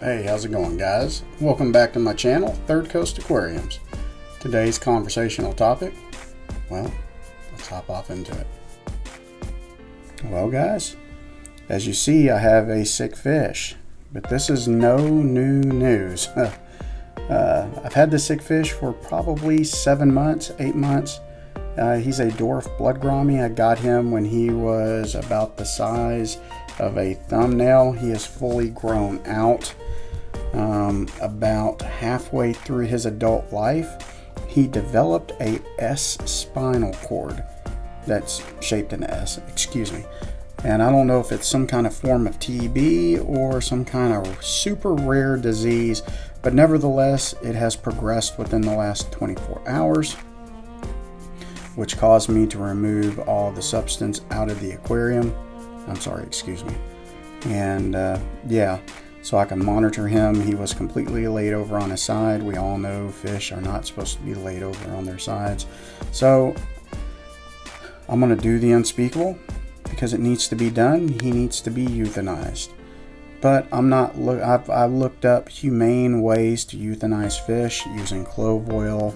Hey, how's it going, guys? Welcome back to my channel, Third Coast Aquariums. Today's conversational topic, well, let's hop off into it. Well, guys, as you see, I have a sick fish, but this is no new news. I've had this sick fish for probably 7 months, 8 months. He's a dwarf blood grommy. I got him when he was about the size of a thumbnail. He is fully grown out. About halfway through his adult life, he developed a S spinal cord that's shaped in an S, and I don't know if it's some kind of form of TB or some kind of super rare disease, but nevertheless it has progressed within the last 24 hours, which caused me to remove all the substance out of the aquarium. And yeah, so I can monitor him. He was completely laid over on his side. We all know fish are not supposed to be laid over on their sides. So I'm going to do the unspeakable because it needs to be done. He needs to be euthanized. But I've looked up humane ways to euthanize fish using clove oil,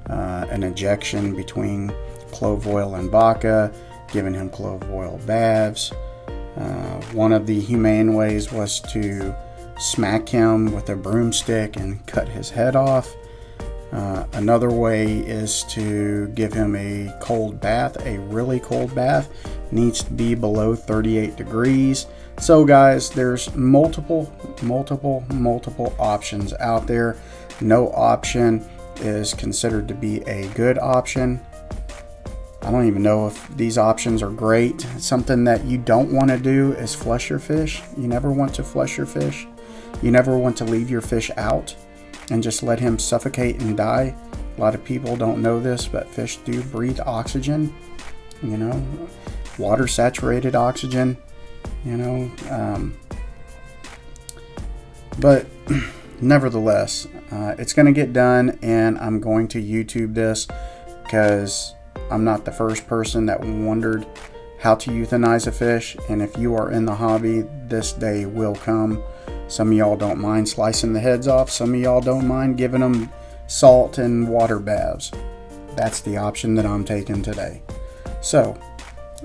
an injection between clove oil and Baca, giving him clove oil baths. One of the humane ways was to smack him with a broomstick and cut his head off. Another way is to give him a cold bath. A really cold bath needs to be below 38 degrees. So guys, there's multiple options out there. No option is considered to be a good option. I don't even know if these options are great. Something that you don't want to do is flush your fish. You never want to flush your fish. You never want to leave your fish out and just let him suffocate and die. A lot of people don't know this, but fish do breathe oxygen, water saturated oxygen, but nevertheless, it's going to get done, and I'm going to YouTube this because I'm not the first person that wondered how to euthanize a fish, and if you are in the hobby, this day will come. Some of y'all don't mind slicing the heads off. Some of y'all don't mind giving them salt and water baths. That's the option that I'm taking today. So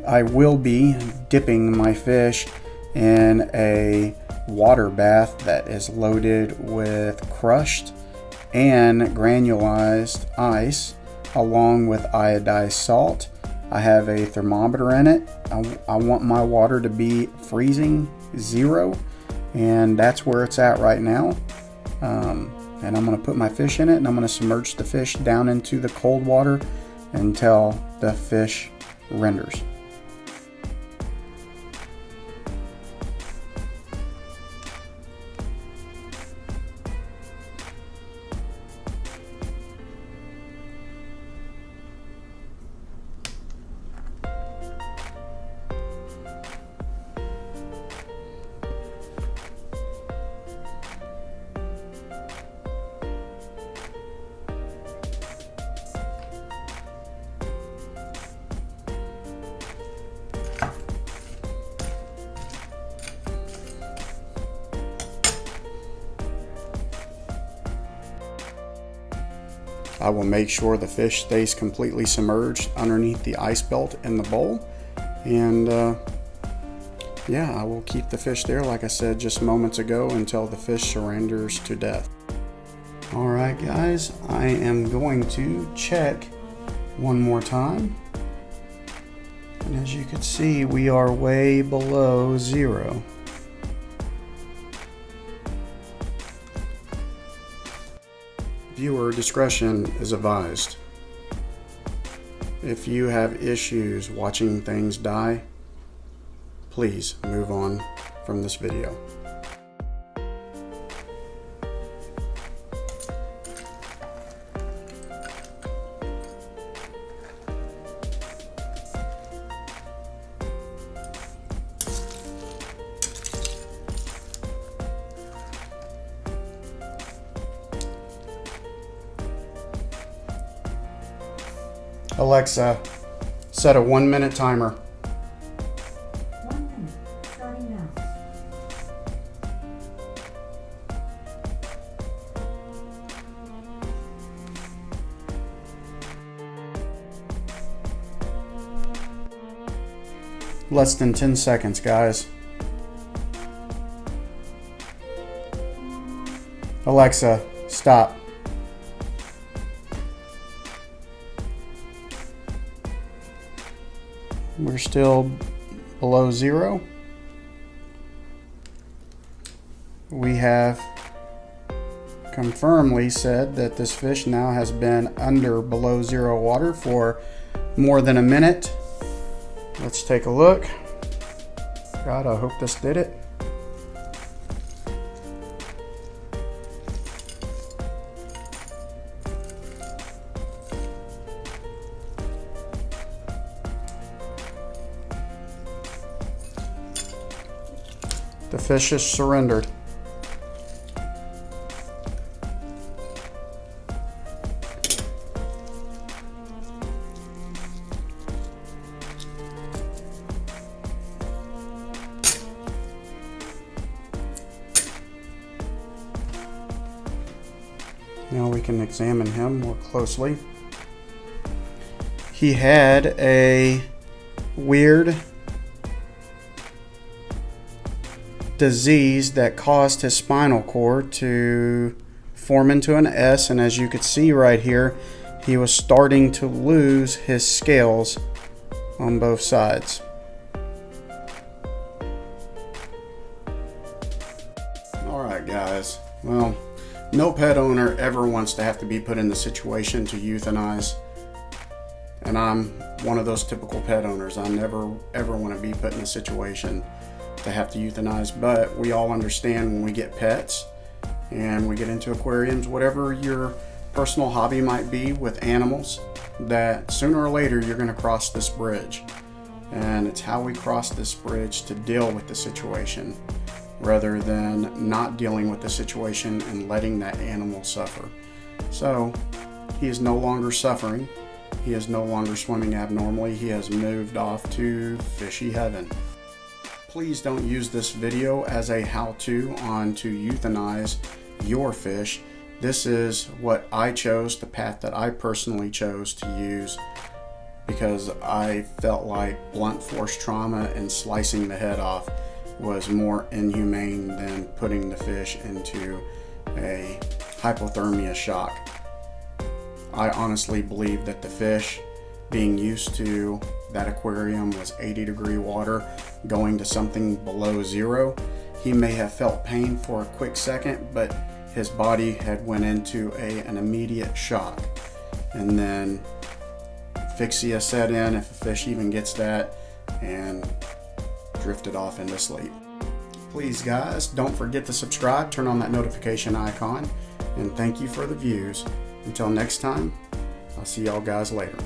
I will be dipping my fish in a water bath that is loaded with crushed and granulized ice along with iodized salt. I have a thermometer in it. I want my water to be freezing 0, and that's where it's at right now. And I'm going to put my fish in it, and I'm going to submerge the fish down into the cold water until the fish renders. I will make sure the fish stays completely submerged underneath the ice belt in the bowl, and yeah, I will keep the fish there, like I said just moments ago, until the fish surrenders to death. Alright guys, I am going to check one more time, and as you can see, we are way below 0. Viewer discretion is advised. If you have issues watching things die, please move on from this video. Alexa, set a 1-minute timer. 1 minute, starting now. less than 10 seconds, guys. Alexa, stop. We're still below zero. We have confirmedly said that this fish now has been under below zero water for more than a minute. Let's take a look. God, I hope this did it. The fish is surrendered. Now we can examine him more closely. He had a weird disease that caused his spinal cord to form into an S, and as you could see right here, he was starting to lose his scales on both sides. Alright guys, well, no pet owner ever wants to have to be put in the situation to euthanize, and I'm one of those typical pet owners. I never ever want to be put in a situation to have to euthanize, but we all understand when we get pets and we get into aquariums, whatever your personal hobby might be with animals, that sooner or later you're going to cross this bridge, and it's how we cross this bridge to deal with the situation rather than not dealing with the situation and letting that animal suffer. So he is no longer suffering, he is no longer swimming abnormally, he has moved off to fishy heaven. Please don't use this video as a how-to on to euthanize your fish. This is what I chose, the path that I personally chose to use, because I felt like blunt force trauma and slicing the head off was more inhumane than putting the fish into a hypothermia shock. I honestly believe that the fish, being used to that aquarium was 80-degree water, going to something below zero, he may have felt pain for a quick second, but his body had went into an immediate shock, and then asphyxia set in, if a fish even gets that, and drifted off into sleep. Please guys, don't forget to subscribe, turn on that notification icon, and thank you for the views. Until next time, I'll see y'all guys later.